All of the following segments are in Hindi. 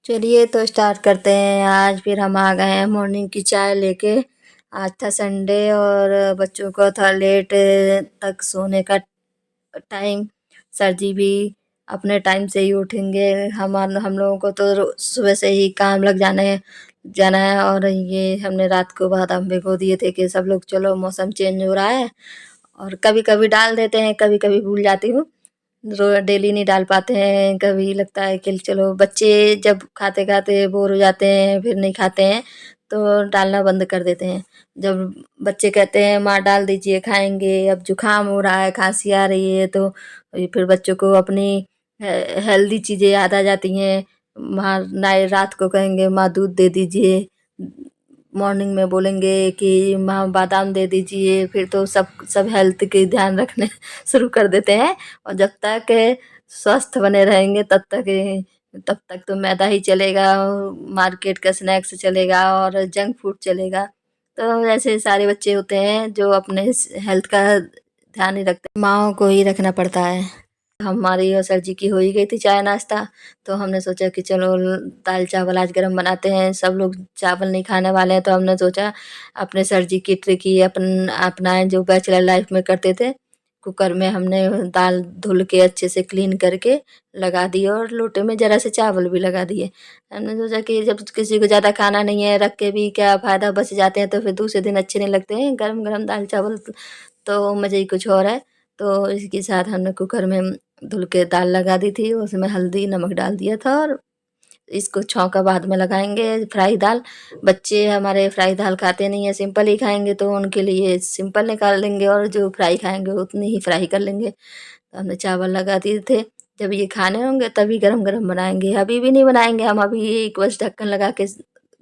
चलिए तो स्टार्ट करते हैं। आज फिर हम आ गए हैं मॉर्निंग की चाय लेके। आज था संडे और बच्चों को था लेट तक सोने का टाइम। सर जी भी अपने टाइम से ही उठेंगे। हम लोगों को तो सुबह से ही काम लग जाना है। और ये हमने रात को बादाम भिगो दिए थे कि सब लोग चलो मौसम चेंज हो रहा है, और कभी कभी डाल देते हैं, कभी कभी भूल जाती हूँ। डेली नहीं डाल पाते हैं। कभी लगता है कि चलो, बच्चे जब खाते खाते बोर हो जाते हैं फिर नहीं खाते हैं तो डालना बंद कर देते हैं। जब बच्चे कहते हैं माँ डाल दीजिए खाएंगे, अब जुकाम हो रहा है, खांसी आ रही है, तो ये फिर बच्चों को अपनी हेल्दी चीज़ें याद आ जाती हैं। माँ नाइ रात को कहेंगे माँ दूध दे दीजिए, मॉर्निंग में बोलेंगे कि माँ बादाम दे दीजिए, फिर तो सब सब हेल्थ के ध्यान रखने शुरू कर देते हैं। और जब तक स्वस्थ बने रहेंगे तब तक तो मैदा ही चलेगा, मार्केट का स्नैक्स चलेगा और जंक फूड चलेगा। तो ऐसे सारे बच्चे होते हैं जो अपने हेल्थ का ध्यान नहीं रखते, माँओं को ही रखना पड़ता है। हमारी और सर जी की हो ही गई थी चाय नाश्ता, तो हमने सोचा कि चलो दाल चावल आज गरम बनाते हैं। सब लोग चावल नहीं खाने वाले हैं, तो हमने सोचा अपने सर जी की ट्रिक ही अपनाएं जो बैचलर लाइफ में करते थे। कुकर में हमने दाल धुल के अच्छे से क्लीन करके लगा दी और लोटे में ज़रा से चावल भी लगा दिए। हमने सोचा कि जब किसी को ज़्यादा खाना नहीं है, रख के भी क्या फ़ायदा, बच जाते हैं तो फिर दूसरे दिन अच्छे नहीं लगते हैं। गरम गरम दाल चावल तो मज़े ही कुछ और है। तो इसके साथ हमने कुकर में धुल के दाल लगा दी थी, उसमें हल्दी नमक डाल दिया था, और इसको छौंका बाद में लगाएंगे। फ्राई दाल, बच्चे हमारे फ्राई दाल खाते नहीं है, सिंपल ही खाएंगे, तो उनके लिए सिंपल निकाल लेंगे, और जो फ्राई खाएंगे उतनी ही फ्राई कर लेंगे। तो हमने चावल लगा दिए थे। जब ये खाने होंगे तभी गरम गरम बनाएंगे, अभी भी नहीं बनाएंगे हम। अभी एक बस ढक्कन लगा के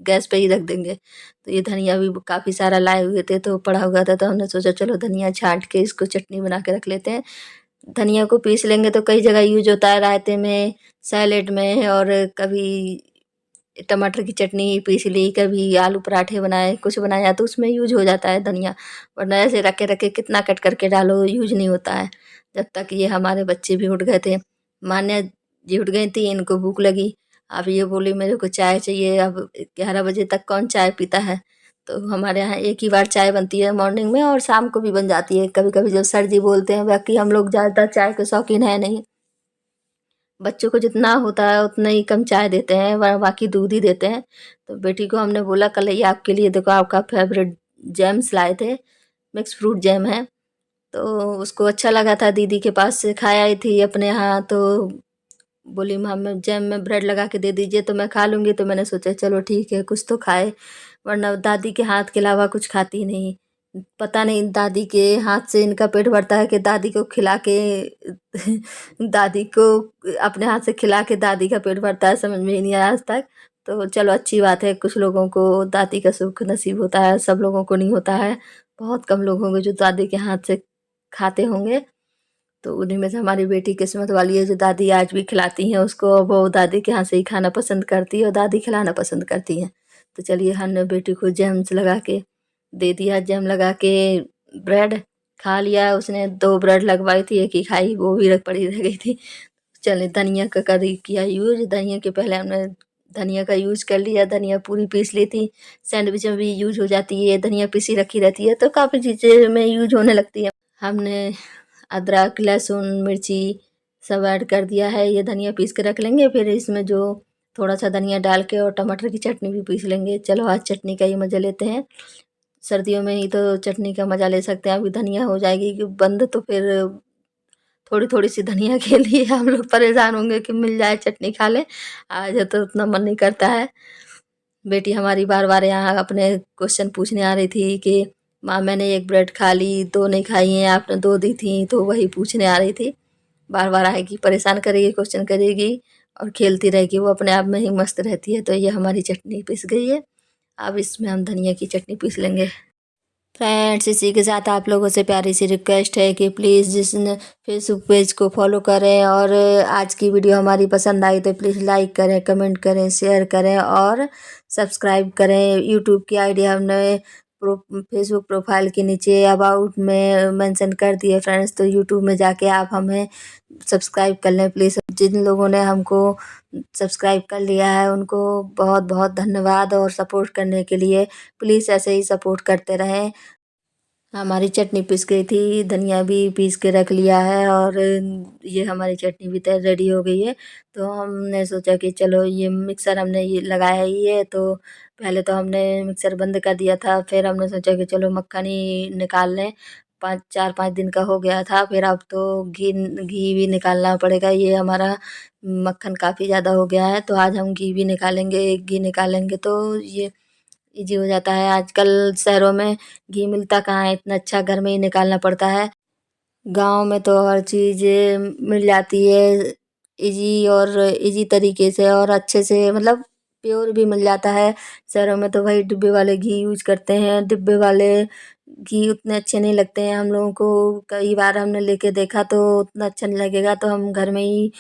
गैस पे ही रख देंगे। तो ये धनिया भी काफ़ी सारा लाए हुए थे तो पड़ा हुआ था, तो हमने सोचा चलो धनिया छांट के इसको चटनी बना के रख लेते हैं। धनिया को पीस लेंगे तो कई जगह यूज होता है, रायते में, सैलेड में, और कभी टमाटर की चटनी पीस ली, कभी आलू पराठे बनाए, कुछ बनाया तो उसमें यूज हो जाता है धनिया। वरना ऐसे रखे रखे कितना कट करके डालो, यूज नहीं होता है। जब तक ये हमारे बच्चे भी उठ गए थे, मान्या जी उठ गई थी, इनको भूख लगी। अब ये बोली मेरे को चाय चाहिए। अब 11 बजे तक कौन चाय पीता है। तो हमारे यहाँ एक ही बार चाय बनती है मॉर्निंग में, और शाम को भी बन जाती है कभी कभी जब सर जी बोलते हैं। बाकी हम लोग ज़्यादा चाय के शौकीन है नहीं। बच्चों को जितना होता है उतना ही कम चाय देते हैं, बाकी दूध ही देते हैं। तो बेटी को हमने बोला कल ये आपके लिए देखो आपका फेवरेट जैम्स लाए थे, मिक्स फ्रूट जैम है। तो उसको अच्छा लगा था, दीदी के पास से खाया आई थी अपने यहाँ, तो बोली मम्मी जैम में ब्रेड लगा के दे दीजिए तो मैं खा लूँगी। तो मैंने सोचा चलो ठीक है, कुछ तो खाए, वरना दादी के हाथ के अलावा कुछ खाती नहीं। पता नहीं दादी के हाथ से इनका पेट भरता है कि दादी को खिला के दादी को अपने हाथ से खिला के दादी का पेट भरता है, समझ में ही नहीं आया आज तक। तो चलो अच्छी बात है, कुछ लोगों को दादी का सुख नसीब होता है, सब लोगों को नहीं होता है। बहुत कम लोग होंगे जो दादी के हाथ से खाते होंगे। तो उन्हीं में से हमारी बेटी किस्मत वाली है जो दादी आज भी खिलाती हैं उसको। वो दादी के हाथ से ही खाना पसंद करती है और दादी खिलाना पसंद करती हैं। तो चलिए हमने बेटी को जैम्स लगा के दे दिया, जैम लगा के ब्रेड खा लिया उसने। 2 ब्रेड लगवाई थी, एक ही खाई, वो भी रख पड़ी रह गई थी। चलिए धनिया का करी किया यूज़। धनिया के पहले हमने धनिया का यूज़ कर लिया, धनिया पूरी पीस ली थी। सैंडविच में भी यूज़ हो जाती है, धनिया पिसी रखी रहती है तो काफ़ी चीज़ें में यूज़ होने लगती है। हमने अदरक, लहसुन, मिर्ची सब ऐड कर दिया है। ये धनिया पीस के रख लेंगे, फिर इसमें जो थोड़ा-सा धनिया डाल के और टमाटर की चटनी भी पीस लेंगे। चलो आज चटनी का ही मज़ा लेते हैं। सर्दियों में ही तो चटनी का मज़ा ले सकते हैं। अभी धनिया हो जाएगी कि बंद, तो फिर थोड़ी-थोड़ी सी धनिया के लिए हम लोग परेशान होंगे कि मिल जाए चटनी खा लें। आज तो उतना मन नहीं करता है। बेटी हमारी बार-बार यहाँ अपने क्वेश्चन पूछने आ रही थी कि माँ मैंने 1 ब्रेड खा ली, 2 नहीं खाई हैं, आपने 2 दी थी, तो वही पूछने आ रही थी। बार-बार आएगी, परेशान करेगी, क्वेश्चन करेगी और खेलती रहेगी। वो अपने आप में ही मस्त रहती है। तो ये हमारी चटनी पिस गई है। अब इसमें हम धनिया की चटनी पीस लेंगे। फ्रेंड्स इसी के साथ आप लोगों से प्यारी सी रिक्वेस्ट है कि प्लीज़ जिसने फेसबुक पेज को फॉलो करें, और आज की वीडियो हमारी पसंद आई तो प्लीज़ लाइक करें, कमेंट करें, शेयर करें और सब्सक्राइब करें। यूट्यूब की आईडी हमने फेसबुक प्रोफाइल के नीचे अबाउट में मेंशन कर दिए फ्रेंड्स, तो यूट्यूब में जाके आप हमें सब्सक्राइब कर लें प्लीज़। जिन लोगों ने हमको सब्सक्राइब कर लिया है उनको बहुत बहुत धन्यवाद, और सपोर्ट करने के लिए प्लीज़ ऐसे ही सपोर्ट करते रहें। हमारी चटनी पिस गई थी, धनिया भी पीस के रख लिया है, और ये हमारी चटनी भी तैयार रेडी हो गई है। तो हमने सोचा कि चलो ये मिक्सर हमने ये लगाया ही है, तो पहले तो हमने मिक्सर बंद कर दिया था, फिर हमने सोचा कि चलो मक्खन ही निकाल लें। 4-5 दिन का हो गया था, फिर अब तो घी घी भी निकालना पड़ेगा। ये हमारा मक्खन काफ़ी ज़्यादा हो गया है, तो आज हम घी भी निकालेंगे। घी निकालेंगे तो ये ईज़ी हो जाता है। आजकल शहरों में घी मिलता कहाँ है इतना अच्छा, घर में ही निकालना पड़ता है। गाँव में तो हर चीज़ मिल जाती है ईज़ी तरीके से, और अच्छे से, मतलब प्योर भी मिल जाता है। शहरों में तो वही डिब्बे वाले घी यूज़ करते हैं। डिब्बे वाले घी उतने अच्छे नहीं लगते हैं हम लोगों को। कई बार हमने लेके देखा तो उतना अच्छा नहीं लगेगा, तो हम घर में ही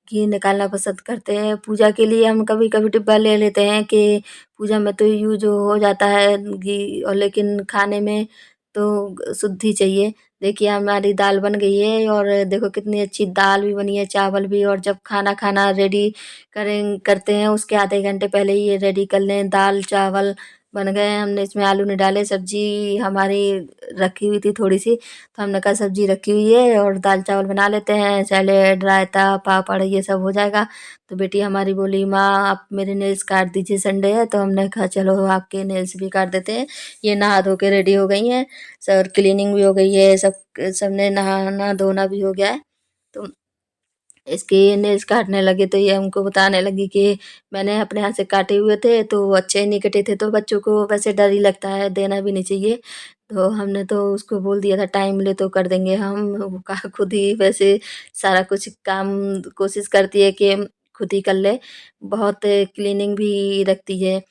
घी निकालना पसंद करते हैं। पूजा के लिए हम कभी-कभी डिब्बा ले लेते हैं कि पूजा में तो यूज़ हो जाता है घी, और लेकिन खाने में तो शुद्ध ही चाहिए। देखिए हमारी दाल बन गई है, और देखो कितनी अच्छी दाल भी बनी है, चावल भी। और जब खाना खाना रेडी करते हैं उसके आधे घंटे पहले ही ये रेडी कर लें। दाल चावल बन गए हैं, हमने इसमें आलू नहीं डाले। सब्जी हमारी रखी हुई थी थोड़ी सी, तो हमने कहा सब्जी रखी हुई है और दाल चावल बना लेते हैं, सैलेड रायता पापड़ ये सब हो जाएगा। तो बेटी हमारी बोली माँ आप मेरे नेल्स काट दीजिए, संडे है। तो हमने कहा चलो आपके नेल्स भी काट देते हैं। ये नहा धो के रेडी हो गई हैं, सर क्लीनिंग भी हो गई है, सबने नहाना धोना भी हो गया है। तो इसके नेल्स काटने लगे, तो ये हमको बताने लगी कि मैंने अपने हाथ से काटे हुए थे तो वो अच्छे नहीं कटे थे। तो बच्चों को वैसे डर ही लगता है, देना भी नहीं चाहिए। तो हमने तो उसको बोल दिया था टाइम मिले तो कर देंगे हम। वो कहा खुद ही वैसे सारा कुछ काम कोशिश करती है कि खुद ही कर ले। बहुत क्लीनिंग भी रखती है।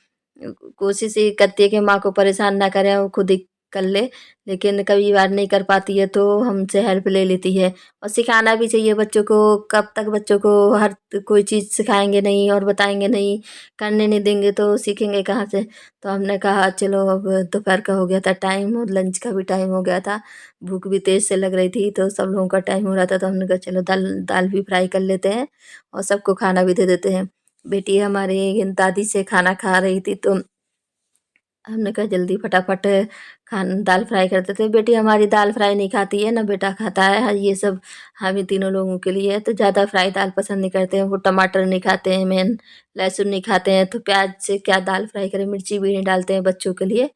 कोशिश ये करती है कि माँ को परेशान ना करें, वो खुद ही कर ले। लेकिन कई बार नहीं कर पाती है तो हमसे हेल्प ले लेती है। और सिखाना भी चाहिए बच्चों को। कब तक बच्चों को हर कोई चीज़ सिखाएँगे नहीं और बताएँगे नहीं, करने नहीं देंगे तो सीखेंगे कहाँ से? तो हमने कहा चलो अब दोपहर का हो गया था टाइम, और लंच का भी टाइम हो गया था। भूख भी तेज़ से लग रही थी, तो सब लोगों का टाइम हो रहा था, तो हमने कहा चलो दाल दाल भी फ्राई कर लेते हैं और सबको खाना भी दे देते हैं। बेटी हमारी दादी से खाना खा रही थी, तो हमने कहा जल्दी फटाफट दाल फ्राई कर देते हैं। बेटी हमारी दाल फ्राई नहीं खाती है, ना बेटा खाता है। ये सब हम ही तीनों लोगों के लिए है, तो ज़्यादा फ्राई दाल पसंद नहीं करते हैं। वो टमाटर नहीं खाते हैं मेन, लहसुन नहीं खाते हैं, तो प्याज से क्या दाल फ्राई करें, मिर्ची भी नहीं डालते हैं बच्चों के लिए।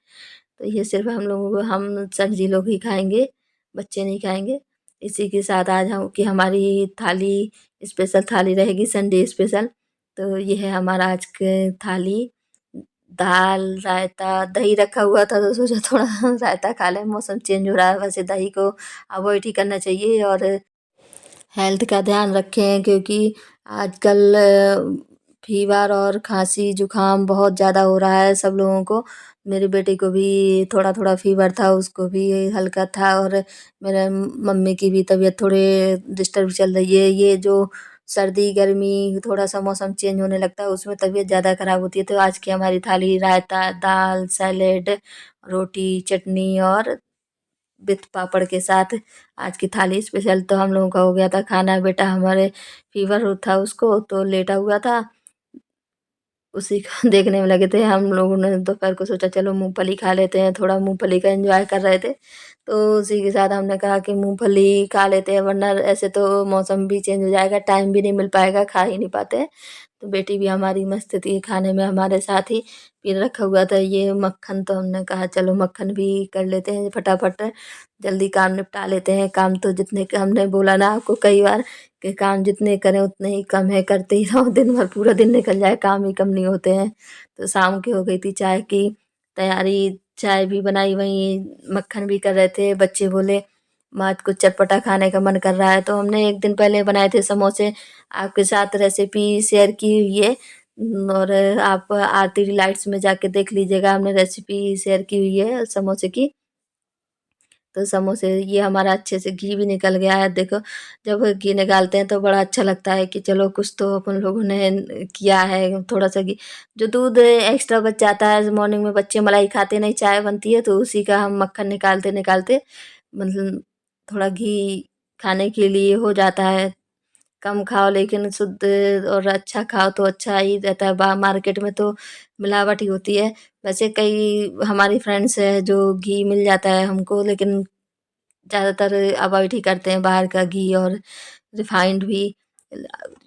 तो ये सिर्फ़ हम लोगों को, हम सब्ज़ी लोग ही खाएँगे, बच्चे नहीं खाएँगे। इसी के साथ आज हम कि हमारी थाली स्पेशल थाली रहेगी, संडे स्पेशल। तो ये है हमारा आज के थाली। दाल, रायता, दही रखा हुआ था तो सोचा थोड़ा रायता खा लें, मौसम चेंज हो रहा है, वैसे दही को अवॉइड ही करना चाहिए। और हेल्थ का ध्यान रखें, क्योंकि आजकल फ़ीवर और खाँसी जुकाम बहुत ज़्यादा हो रहा है सब लोगों को। मेरी बेटी को भी थोड़ा-थोड़ा फ़ीवर था, उसको भी हल्का था, और मेरे मम्मी की भी तबीयत थोड़े डिस्टर्ब चल रही है। ये जो सर्दी गर्मी थोड़ा-सा मौसम चेंज होने लगता है उसमें तबीयत ज़्यादा ख़राब होती है। तो आज की हमारी थाली रायता, दाल, सैलेड, रोटी, चटनी और विथ पापड़ के साथ आज की थाली स्पेशल। तो हम लोगों का हो गया था खाना। बेटा हमारे फ़ीवर था उसको, तो लेटा हुआ था, उसी को देखने में लगे थे। हम लोगों ने दोपहर को सोचा चलो मूँगफली खा लेते हैं, थोड़ा मूँगफली का एन्जॉय कर रहे थे। तो उसी के साथ हमने कहा कि मूँगफली खा लेते हैं, वरना ऐसे तो मौसम भी चेंज हो जाएगा, टाइम भी नहीं मिल पाएगा, खा ही नहीं पाते हैं। तो बेटी भी हमारी मस्त थी खाने में हमारे साथ ही। फिर रखा हुआ था ये मक्खन, तो हमने कहा चलो मक्खन भी कर लेते हैं फटाफट, जल्दी काम निपटा लेते हैं। काम तो जितने हमने बोला ना आपको कई बार कि काम जितने करें उतने ही कम है, करते ही रहो दिन भर, पूरा दिन निकल जाए काम ही कम नहीं होते हैं। तो शाम की हो गई थी चाय की तैयारी, चाय भी बनाई, वहीं मक्खन भी कर रहे थे। बच्चे बोले माँ कुछ चटपटा खाने का मन कर रहा है, तो हमने एक दिन पहले बनाए थे समोसे। आपके साथ रेसिपी शेयर की हुई है, और आप आरती डिलाइट्स में जाके देख लीजिएगा, हमने रेसिपी शेयर की हुई है समोसे की। तो समोसे ये हमारा अच्छे से घी भी निकल गया है। देखो जब घी निकालते हैं तो बड़ा अच्छा लगता है कि चलो कुछ तो अपन लोगों ने किया है। थोड़ा सा घी, जो दूध एक्स्ट्रा बच जाता है, मॉर्निंग में बच्चे मलाई खाते नहीं, चाय बनती है तो उसी का हम मक्खन निकालते निकालते मतलब थोड़ा घी खाने के लिए हो जाता है। कम खाओ लेकिन शुद्ध और अच्छा खाओ तो अच्छा ही रहता है। मार्केट में तो मिलावट ही होती है। वैसे कई हमारी फ्रेंड्स है जो घी मिल जाता है हमको, लेकिन ज़्यादातर अवॉइड ही करते हैं बाहर का घी और रिफाइंड भी।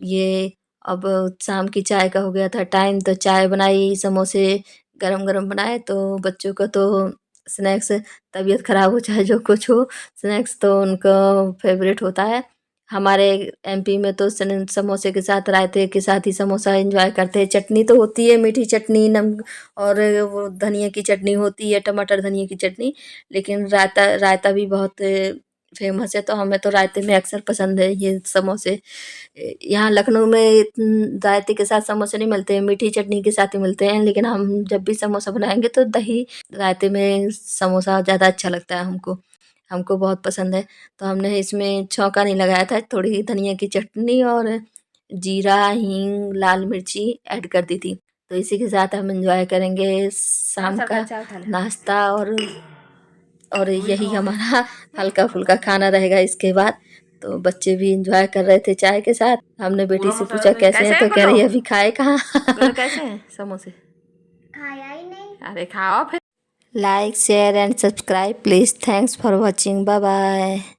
ये अब शाम की चाय का हो गया था टाइम, तो चाय बनाई, समोसे गरम गरम बनाए, तो बच्चों को तो स्नैक्स, तबीयत खराब हो चाहे जो कुछ हो, स्नैक्स तो उनका फेवरेट होता है। हमारे एमपी में तो समोसे के साथ, रायते के साथ ही समोसा एंजॉय करते हैं। चटनी तो होती है, मीठी चटनी, नम और वो धनिया की चटनी होती है, टमाटर धनिया की चटनी। लेकिन रायता रायता भी बहुत फेमस है, तो हमें तो रायते में अक्सर पसंद है ये समोसे। यहाँ लखनऊ में रायते के साथ समोसे नहीं मिलते हैं, मीठी चटनी के साथ ही मिलते हैं। लेकिन हम जब भी समोसा बनाएंगे तो दही रायते में समोसा ज़्यादा अच्छा लगता है हमको, हमको बहुत पसंद है। तो हमने इसमें छौंका नहीं लगाया था, थोड़ी धनिया की चटनी और जीरा, हींग, लाल मिर्ची ऐड कर दी थी। तो इसी के साथ हम एंजॉय करेंगे शाम का नाश्ता, और यही हमारा हल्का फुल्का खाना रहेगा इसके बाद। तो बच्चे भी एंजॉय कर रहे थे चाय के साथ। हमने बेटी से पूछा कैसे हैं, तो कह रही है अभी खाए कहाँ। कैसे हैं समोसे? खाया ही नहीं। अरे खाओ फिर। Like share and subscribe please. Thanks for watching. Bye bye.